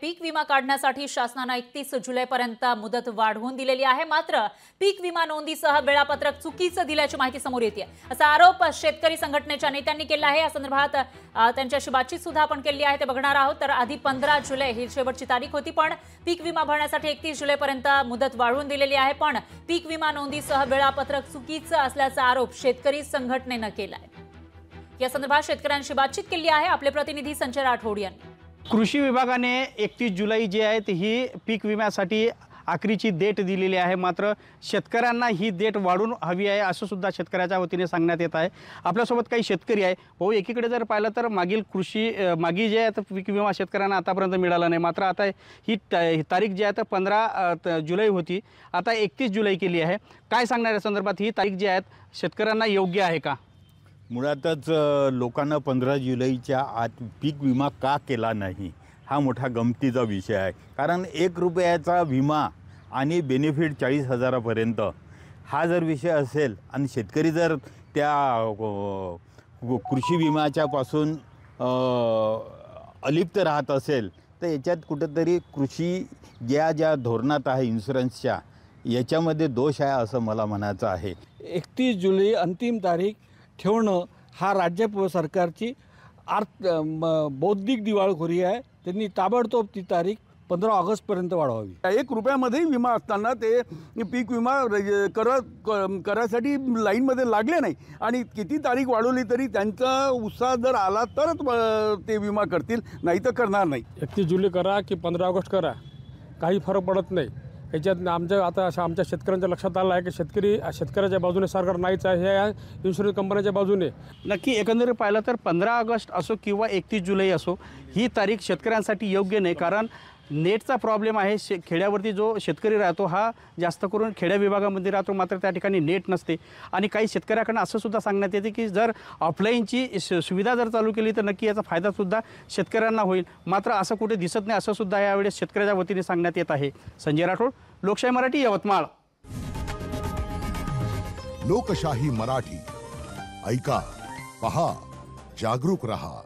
पीक विमा काढण्यासाठी शासनाने 31 जुलैपर्यंत मुदत वाढवून दिलेली आहे। मात्र पीक विमा नोंदीसह वेळापत्रक चुकीचं दिल्याची माहिती समोर येते। असा आरोप शेतकरी संघटनेच्या नेत्यांनी केला आहे। या संदर्भात त्यांच्याशी बातचीत सुद्धा आपण केली आहे, ते बघणार आहोत। तर आधी 15 जुलै ही शेवटची तारीख होती, पण पीक विमा भरण्यासाठी 31 जुलैपर्यंत मुदत वाढवून दिलेली आहे। पण पीक विमा नोंदीसह वेळापत्रक चुकीचं असल्याचा आरोप शेतकरी संघटनेने केला आहे। या संदर्भात शेतकऱ्यांशी बातचीत केली आहे आपले प्रतिनिधी संजय राठोड यांनी। कृषी विभागाने 31 जुलै जी आहे ही पीक विम्यासाठी आखरीची डेट दिलेली आहे। मात्र शेतकऱ्यांना ही डेट वाढून हवी आहे असं सुद्धा शेतकऱ्याच्या वतीने सांगण्यात येत आहे। आपल्यासोबत काही शेतकरी आहे। भाऊ, एकीकडे जर पाहिलं तर मागील जे आहे पीक विमा शेतकऱ्यांना आतापर्यंत मिळाला नाही। मात्र आता ही तारीख जी आहे 15 जुलै होती, आता 31 जुलै केली आहे। काय सांगणार या संदर्भात? ही तारीख जी आहे शेतकऱ्यांना योग्य आहे का? मुळातच लोकांना 15 जुलैच्या आत पीक विमा का केला नाही हा मोठा गमतीचा विषय आहे। कारण 1 रुपयाचा विमा आणि बेनिफिट 40,000पर्यंत हा जर विषय असेल आणि शेतकरी जर त्या कृषी विम्याच्यापासून अलिप्त राहत असेल तर याच्यात कुठेतरी कृषी ज्या धोरणात आहे इन्शुरन्सच्या याच्यामध्ये दोष आहे असं मला म्हणायचं आहे। 31 जुलै अंतिम तारीख ठेवणं हा राज्य सरकारची बौद्धिक दिवाळखोरी आहे। त्यांनी ताबडतोब ती तारीख 15 ऑगस्टपर्यंत वाढवावी। 1 रुपयामध्ये विमा असताना ते पीक विमा करासाठी लाईनमध्ये लागले नाही आणि किती तारीख वाढवली तरी त्यांचा उत्साह जर आला तरच ते विमा करतील, नाही तर करणार नाही। 31 जुलै करा की 15 ऑगस्ट करा, काही फरक पडत नाही। याच्यात आमच्या शेतकऱ्यांच्या लक्षात आलं आहे की शेतकऱ्याच्या बाजूने सरकार नाहीच आहे, हे इन्शुरन्स कंपन्यांच्या बाजूने। नक्की एकंदरीत पाहिलं तर 15 ऑगस्ट असो किंवा 31 जुलै असो, ही तारीख शेतकऱ्यांसाठी योग्य नाही। कारण नेटचा प्रॉब्लेम आहे। खेड्यावरती जो शेतकरी राहतो हा जास्त करून खेड्या विभागामध्ये राहतो, मात्र त्या ठिकाणी नेट नसते। आणि काही शेतकऱ्याकडून असं सुद्धा सांगण्यात येते की जर ऑफलाईनची सुविधा जर चालू केली तर नक्की याचा फायदा सुद्धा शेतकऱ्यांना होईल। मात्र असं कुठे दिसत नाही असं सुद्धा यावेळेस शेतकऱ्याच्या वतीने सांगण्यात येत आहे। संजय राठोड, लोकशाही मराठी, यवतमाळ। लोकशाही मराठी, ऐका, पहा, जागरूक रहा।